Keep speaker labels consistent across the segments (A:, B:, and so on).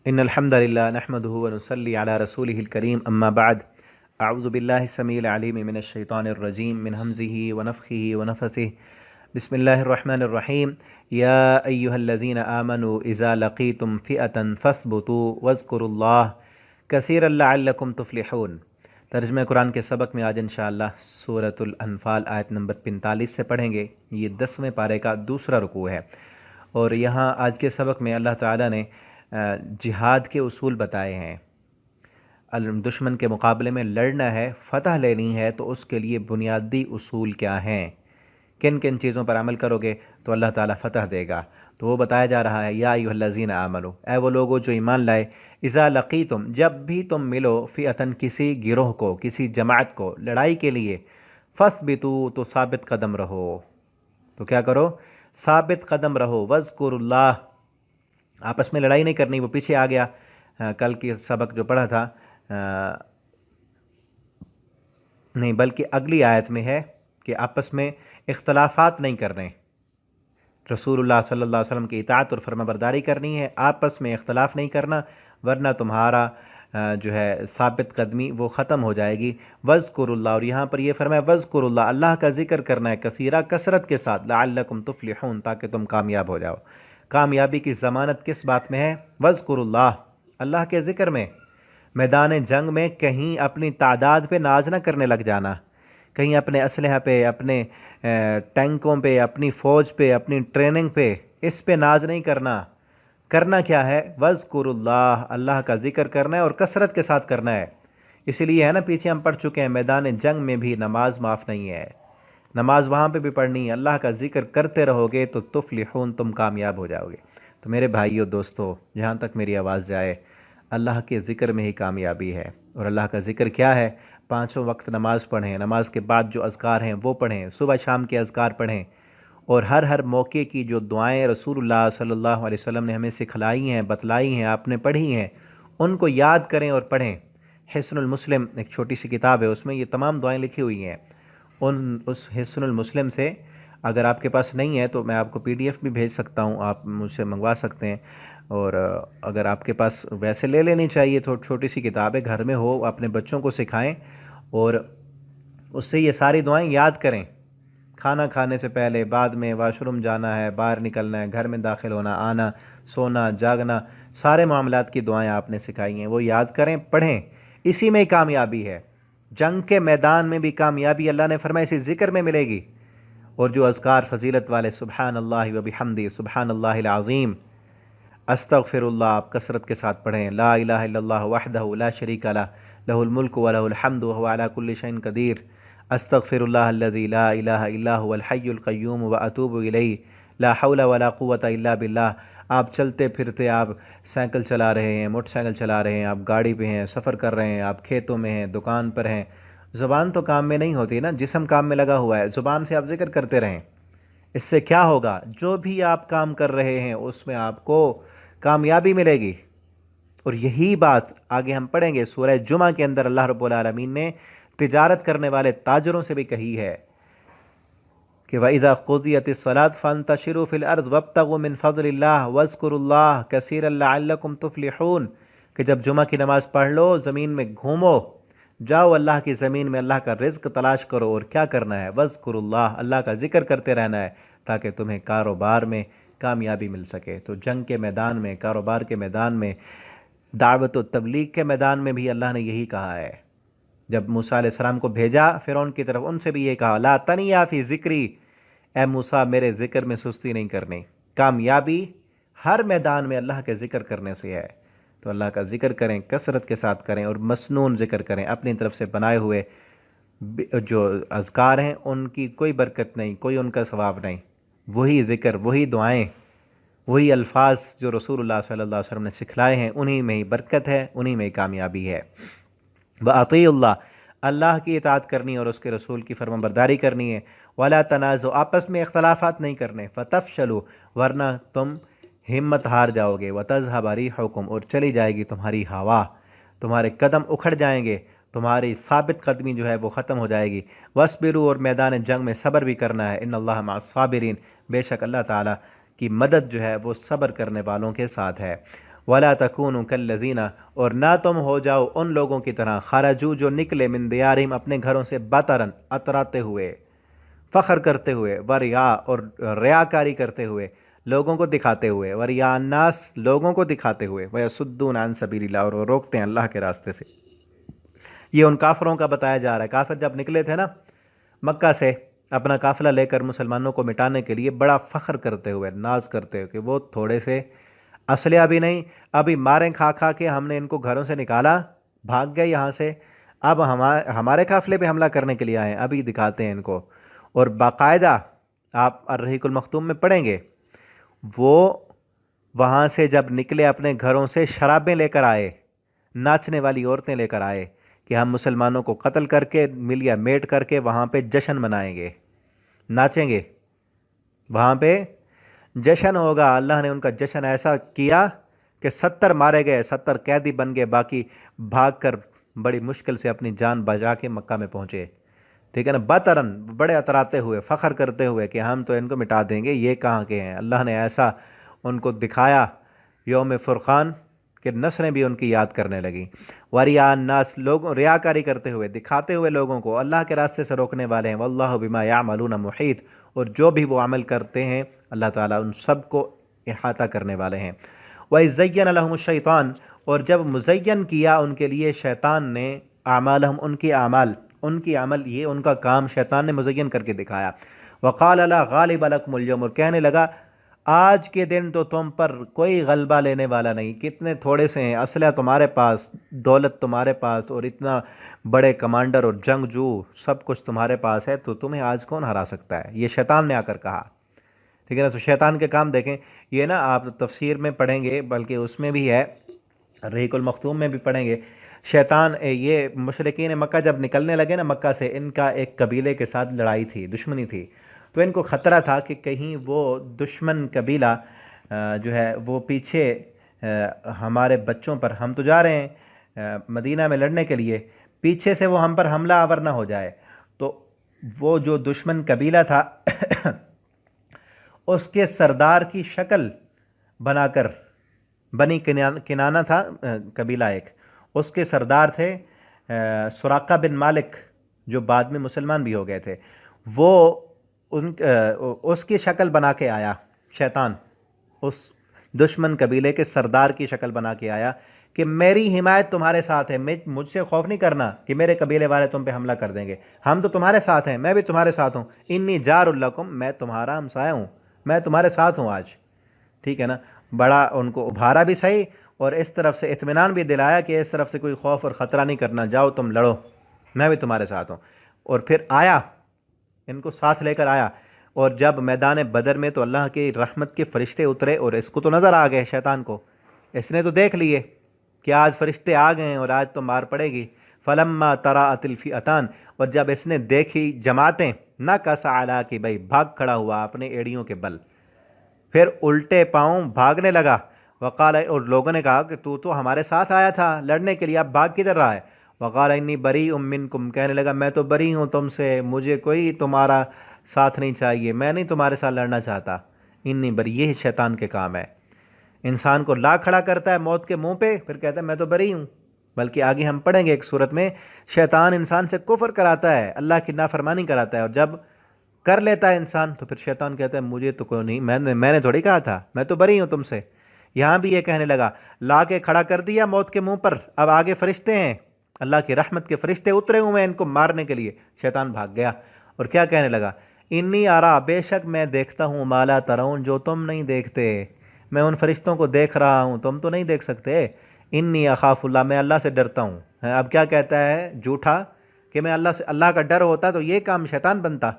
A: إن الحمد لله نحمده ونصلي على رسوله الكريم أما بعد أعوذ بالله السميع العليم من الشيطان الرجيم من همزه ونفخه ونفثه بسم الله الرحمن الرحيم يا أيها الذين آمنوا إذا لقيتم فئة فاثبتوا واذكروا الله كثيرا لعلكم تفلحون۔ ترجمہ قرآن کے سبق میں آج انشاءاللہ سورۃ الانفال آیت نمبر 45 سے پڑھیں گے۔ یہ 10ویں پارے کا دوسرا رکوع ہے، اور یہاں آج کے سبق میں اللہ تعالیٰ نے جہاد کے اصول بتائے ہیں۔ دشمن کے مقابلے میں لڑنا ہے، فتح لینی ہے، تو اس کے لیے بنیادی اصول کیا ہیں، کن کن چیزوں پر عمل کرو گے تو اللہ تعالیٰ فتح دے گا۔ تو وہ بتایا جا رہا ہے، یا ایھا الذین آمنو، اے وہ لوگو جو ایمان لائے، اذا لقیتم، جب بھی تم ملو، فئۃً، کسی گروہ کو، کسی جماعت کو لڑائی کے لیے، فاثبتوا، تو ثابت قدم رہو۔ تو کیا کرو؟ ثابت قدم رہو۔ واذکروا اللہ، آپس میں لڑائی نہیں کرنی، وہ پیچھے آ گیا، کل کی سبق جو پڑھا تھا، نہیں بلکہ اگلی آیت میں ہے کہ آپس میں اختلافات نہیں کرنے، رسول اللہ صلی اللہ علیہ وسلم کی اطاعت اور فرما برداری کرنی ہے، آپس میں اختلاف نہیں کرنا، ورنہ تمہارا جو ہے ثابت قدمی وہ ختم ہو جائے گی۔ وَاذْكُرُوا اللَّهَ، اور یہاں پر یہ فرمایا وَاذْكُرُوا اللَّهَ، اللہ کا ذکر کرنا ہے، کثیرہ، کثرت کے ساتھ، لَعَلَّكُمْ تُفْلِحُونَ، تاکہ تم کامیاب ہو جاؤ۔ کامیابی کی ضمانت کس بات میں ہے؟ وَاذْكُرُوا اللَّهَ، اللہ کے ذکر میں۔ میدان جنگ میں کہیں اپنی تعداد پہ ناز نہ کرنے لگ جانا، کہیں اپنے اسلحہ پہ، اپنے ٹینکوں پہ، اپنی فوج پہ، اپنی ٹریننگ پہ، اس پہ ناز نہیں کرنا۔ کرنا کیا ہے؟ وَاذْكُرُوا اللَّهَ، اللہ کا ذکر کرنا ہے، اور کثرت کے ساتھ کرنا ہے۔ اسی لیے ہے نا، پیچھے ہم پڑھ چکے ہیں، میدان جنگ میں بھی نماز معاف نہیں ہے، نماز وہاں پہ بھی پڑھنی ہے۔ اللہ کا ذکر کرتے رہو گے تو تفلحون، تم کامیاب ہو جاؤ گے۔ تو میرے بھائیو دوستو، جہاں تک میری آواز جائے، اللہ کے ذکر میں ہی کامیابی ہے۔ اور اللہ کا ذکر کیا ہے؟ 5 وقت نماز پڑھیں، نماز کے بعد جو اذکار ہیں وہ پڑھیں، صبح شام کے اذکار پڑھیں، اور ہر موقع کی جو دعائیں رسول اللہ صلی اللہ علیہ وسلم نے ہمیں سکھلائی ہیں، بتلائی ہیں، آپ نے پڑھی ہیں، ان کو یاد کریں اور پڑھیں۔ حصن المسلم ایک چھوٹی سی کتاب ہے، اس میں یہ تمام دعائیں لکھی ہوئی ہیں۔ اس حصن المسلم سے اگر آپ کے پاس نہیں ہے تو میں آپ کو PDF بھی بھیج سکتا ہوں، آپ مجھ سے منگوا سکتے ہیں، اور اگر آپ کے پاس ویسے لے لینی چاہیے، چھوٹی سی کتاب ہے، گھر میں ہو، اپنے بچوں کو سکھائیں، اور اس سے یہ ساری دعائیں یاد کریں۔ کھانا کھانے سے پہلے، بعد میں، واش روم جانا ہے، باہر نکلنا ہے، گھر میں داخل ہونا، آنا، سونا، جاگنا، سارے معاملات کی دعائیں آپ نے سکھائی ہیں، وہ یاد کریں، پڑھیں۔ اسی میں کامیابی ہے، جنگ کے میدان میں بھی کامیابی اللہ نے فرمایا اسی ذکر میں ملے گی۔ اور جو اذکار فضیلت والے، سبحان اللہ و بحمدہ، سبحان اللہ العظیم، استغفر اللہ، آپ کثرت کے ساتھ پڑھیں۔ لا الہ الا اللہ وحدہ لا شریک لہ، لہ الملک و لہ الحمد وہو علی کل شیء قدیر، استغفر اللہ الذی لا الہ الا هو الحی القیوم واتوب الیہ، لا حول ولا قوة الا باللہ۔ آپ چلتے پھرتے، آپ سائیکل چلا رہے ہیں، موٹر سائیکل چلا رہے ہیں، آپ گاڑی پہ ہیں، سفر کر رہے ہیں، آپ کھیتوں میں ہیں، دکان پر ہیں، زبان تو کام میں نہیں ہوتی نا، جسم کام میں لگا ہوا ہے، زبان سے آپ ذکر کرتے رہیں۔ اس سے کیا ہوگا؟ جو بھی آپ کام کر رہے ہیں اس میں آپ کو کامیابی ملے گی۔ اور یہی بات آگے ہم پڑھیں گے، سورہ جمعہ کے اندر اللہ رب العالمین نے تجارت کرنے والے تاجروں سے بھی کہی ہے کہ وَإِذَا قُضِيَتِ الصَّلَاةُ فَانتَشِرُوا فِي الْأَرْضِ وَابْتَغُوا مِنْ فَضْلِ اللَّهِ وَاذْكُرُوا اللَّهَ كَثِيرًا لَعَلَّكُمْ تُفْلِحُونَ، کہ جب جمعہ کی نماز پڑھ لو، زمین میں گھومو، جاؤ اللہ کی زمین میں، اللہ کا رزق تلاش کرو، اور کیا کرنا ہے؟ وَاذْكُرُوا اللَّهَ، اللہ کا ذکر کرتے رہنا ہے، تاکہ تمہیں کاروبار میں کامیابی مل سکے۔ تو جنگ کے میدان میں، کاروبار کے میدان میں، دعوت و تبلیغ کے میدان میں بھی اللہ نے یہی کہا ہے۔ جب موسیٰ علیہ السلام کو بھیجا فرعون کی طرف، ان سے بھی یہ کہا، لا تنیا فی ذکری، اے موسیٰ میرے ذکر میں سستی نہیں کرنی۔ کامیابی ہر میدان میں اللہ کے ذکر کرنے سے ہے۔ تو اللہ کا ذکر کریں، کثرت کے ساتھ کریں، اور مسنون ذکر کریں، اپنی طرف سے بنائے ہوئے جو اذکار ہیں ان کی کوئی برکت نہیں، کوئی ان کا ثواب نہیں۔ وہی ذکر، وہی دعائیں، وہی الفاظ جو رسول اللہ صلی اللہ علیہ وسلم نے سکھلائے ہیں، انہی میں ہی برکت ہے، انہی میں ہی کامیابی ہے۔ وَأَطِیعُوا اللَّهَ، اللہ کی اطاعت کرنی اور اس کے رسول کی فرمان برداری کرنی ہے۔ وَلَا تَنَازَعُوا، آپس میں اختلافات نہیں کرنے، فَتَفْشَلُوا، ورنہ تم ہمت ہار جاؤ گے، وَتَذْهَبَ رِيحُكُمْ، اور چلی جائے گی تمہاری ہوا، تمہارے قدم اکھڑ جائیں گے، تمہاری ثابت قدمی جو ہے وہ ختم ہو جائے گی۔ وَاصْبِرُوا، اور میدان جنگ میں صبر بھی کرنا ہے، إِنَّ اللَّهَ مَعَ الصَّابِرِينَ، بے شک اللہ تعالیٰ کی مدد جو ہے وہ صبر کرنے والوں کے ساتھ ہے۔ ولا تکونوا کالذین، اور نہ تم ہو جاؤ ان لوگوں کی طرح خرجو جو نکلے من دیارہم اپنے گھروں سے بطرن اتراتے ہوئے، فخر کرتے ہوئے، وریا اور ریاکاری کرتے ہوئے، لوگوں کو دکھاتے ہوئے، وریا الناس لوگوں کو دکھاتے ہوئے، ویصدون عن سبیل اللہ اور وہ روکتے ہیں اللہ کے راستے سے۔ یہ ان کافروں کا بتایا جا رہا ہے۔ کافر جب نکلے تھے نا مکہ سے اپنا قافلہ لے کر مسلمانوں کو مٹانے کے لیے، بڑا فخر کرتے ہوئے، ناز کرتے ہوئے کہ وہ تھوڑے سے اسلحہ بھی نہیں، ابھی ماریں کھا کھا کے ہم نے ان کو گھروں سے نکالا، بھاگ گئے یہاں سے، اب ہمارے قافلے پہ حملہ کرنے کے لیے آئے ہیں، ابھی دکھاتے ہیں ان کو۔ اور باقاعدہ آپ الرحیق المختوم میں پڑھیں گے، وہ وہاں سے جب نکلے اپنے گھروں سے شرابیں لے کر آئے، ناچنے والی عورتیں لے کر آئے کہ ہم مسلمانوں کو قتل کر کے ملیا میٹ کر کے وہاں پہ جشن منائیں گے، ناچیں گے، وہاں پہ جشن ہوگا۔ اللہ نے ان کا جشن ایسا کیا کہ 70 مارے گئے، 70 قیدی بن گئے، باقی بھاگ کر بڑی مشکل سے اپنی جان بچا کے مکہ میں پہنچے، ٹھیک ہے نا، بطرن بڑے اتراتے ہوئے، فخر کرتے ہوئے کہ ہم تو ان کو مٹا دیں گے، یہ کہاں کے ہیں۔ اللہ نے ایسا ان کو دکھایا یوم فرقان کہ نسلیں بھی ان کی یاد کرنے لگیں۔ وریا الناس لوگوں ریاکاری کرتے ہوئے، دکھاتے ہوئے لوگوں کو، اللہ کے راستے سے روکنے والے ہیں۔ واللہ بما یعملون محیط، اور جو بھی وہ عمل کرتے ہیں اللہ تعالیٰ ان سب کو احاطہ کرنے والے ہیں۔ وَإِذْ زَيَّنَ لَهُمُ الشَّيْطَانُ، اور جب مزین کیا ان کے لیے شیطان نے، اعمالہم ان کی عمل، یہ ان کا کام شیطان نے مزین کر کے دکھایا۔ وَقَالَ لَا غَالِبَ لَكُمُ الْيَوْمَ، اور کہنے لگا آج کے دن تو تم پر کوئی غلبہ لینے والا نہیں، کتنے تھوڑے سے ہیں، اسلحہ تمہارے پاس، دولت تمہارے پاس، اور اتنا بڑے کمانڈر اور جنگجو سب کچھ تمہارے پاس ہے، تو تمہیں آج کون ہرا سکتا ہے؟ یہ شیطان نے آ کر کہا، ٹھیک ہے نا۔ تو شیطان کے کام دیکھیں، یہ نا آپ تفسیر میں پڑھیں گے، بلکہ اس میں بھی ہے، رحیق المختوم میں بھی پڑھیں گے، شیطان یہ مشرکین مکہ جب نکلنے لگے نا مکہ سے، ان کا ایک قبیلے کے ساتھ لڑائی تھی، دشمنی تھی، تو ان کو خطرہ تھا کہ کہیں وہ دشمن قبیلہ جو ہے وہ پیچھے ہمارے بچوں پر، ہم تو جا رہے ہیں مدینہ میں لڑنے کے لیے، پیچھے سے وہ ہم پر حملہ آور نہ ہو جائے۔ تو وہ جو دشمن قبیلہ تھا اس کے سردار کی شکل بنا کر، بنی کنانہ تھا قبیلہ ایک، اس کے سردار تھے سراقہ بن مالک، جو بعد میں مسلمان بھی ہو گئے تھے، وہ اس کی شکل بنا کے آیا شیطان، اس دشمن قبیلے کے سردار کی شکل بنا کے آیا کہ میری حمایت تمہارے ساتھ ہے، مجھ سے خوف نہیں کرنا کہ میرے قبیلے والے تم پہ حملہ کر دیں گے، ہم تو تمہارے ساتھ ہیں، میں بھی تمہارے ساتھ ہوں، انی جار لکم، میں تمہارا ہمسایہ ہوں، میں تمہارے ساتھ ہوں آج، ٹھیک ہے نا۔ بڑا ان کو ابھارا بھی صحیح، اور اس طرف سے اطمینان بھی دلایا کہ اس طرف سے کوئی خوف اور خطرہ نہیں کرنا، جاؤ تم لڑو، میں بھی تمہارے ساتھ ہوں۔ اور پھر آیا، ان کو ساتھ لے کر آیا، اور جب میدان بدر میں تو اللہ کی رحمت کے فرشتے اترے، اور اس کو تو نظر آ گئے شیطان کو، اس نے تو دیکھ لیے کہ آج فرشتے آ گئے ہیں اور آج تو مار پڑے گی۔ فلما تراءت الفئتان، اور جب اس نے دیکھی جماعتیں، نکص علی عقبیہ، بھاگ کھڑا ہوا اپنے ایڑیوں کے بل، پھر الٹے پاؤں بھاگنے لگا۔ وقال، اور لوگوں نے کہا کہ تو ہمارے ساتھ آیا تھا لڑنے کے لیے، اب بھاگ کدھر رہا ہے؟ وقال انی بریء منکم، کہنے لگا میں تو بری ہوں تم سے، مجھے کوئی تمہارا ساتھ نہیں چاہیے، میں نہیں تمہارے ساتھ لڑنا چاہتا، انی بری۔ یہ شیطان کے کام ہے، انسان کو لا کھڑا کرتا ہے موت کے منہ پہ، پھر کہتا ہے میں تو بری ہوں۔ بلکہ آگے ہم پڑھیں گے ایک صورت میں، شیطان انسان سے کفر کراتا ہے، اللہ کی نافرمانی کراتا ہے، اور جب کر لیتا ہے انسان تو پھر شیطان کہتا ہے مجھے تو کوئی نہیں، میں نے تھوڑی کہا تھا، میں تو بری ہوں تم سے۔ یہاں بھی یہ کہنے لگا، لا کے کھڑا کر دیا موت کے منہ پر، اب آگے فرشتے ہیں، اللہ کی رحمت کے فرشتے اترے ہوئے ہیں ان کو مارنے کے لیے، شیطان بھاگ گیا، اور کیا کہنے لگا، انی آرا، بے شک میں دیکھتا ہوں، ما لا ترون، جو تم نہیں دیکھتے، میں ان فرشتوں کو دیکھ رہا ہوں، تم تو نہیں دیکھ سکتے، انی اخاف اللہ، میں اللہ سے ڈرتا ہوں۔ اب کیا کہتا ہے جھوٹا کہ میں اللہ کا ڈر ہوتا تو یہ کام شیطان بنتا،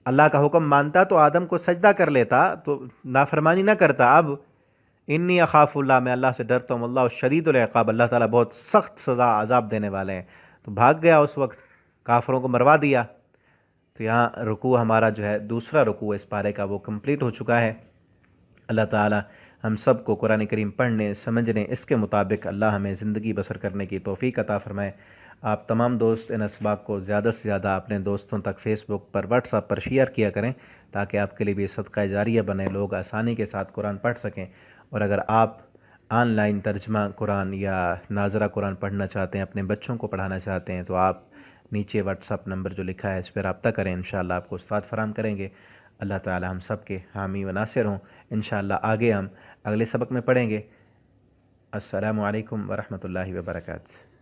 A: اللہ کا حکم مانتا تو آدم کو سجدہ کر لیتا، تو نافرمانی نہ کرتا۔ اب انی اخاف اللہ، میں اللہ سے ڈرتا ہوں، اللہ شدید العقاب، اللہ تعالیٰ بہت سخت سزا عذاب دینے والے ہیں۔ تو بھاگ گیا اس وقت، کافروں کو مروا دیا۔ تو یہاں رکوع ہمارا جو ہے دوسرا رکوع اس پارے کا وہ کمپلیٹ ہو چکا ہے۔ اللہ تعالیٰ ہم سب کو قرآن کریم پڑھنے سمجھنے، اس کے مطابق اللہ ہمیں زندگی بسر کرنے کی توفیق عطا فرمائے۔ آپ تمام دوست ان اسباق کو زیادہ سے زیادہ اپنے دوستوں تک فیس بک پر، واٹس ایپ پر شیئر کیا کریں، تاکہ آپ کے لیے بھی صدقہ جاریہ بنے، لوگ آسانی کے ساتھ قرآن پڑھ سکیں۔ اور اگر آپ آن لائن ترجمہ قرآن یا ناظرہ قرآن پڑھنا چاہتے ہیں، اپنے بچوں کو پڑھانا چاہتے ہیں، تو آپ نیچے واٹس اپ نمبر جو لکھا ہے اس پہ رابطہ کریں، انشاءاللہ آپ کو استاد فراہم کریں گے۔ اللہ تعالی ہم سب کے حامی و ناصر ہوں۔ انشاءاللہ آگے ہم اگلے سبق میں پڑھیں گے۔ السلام علیکم ورحمۃ اللہ وبرکاتہ۔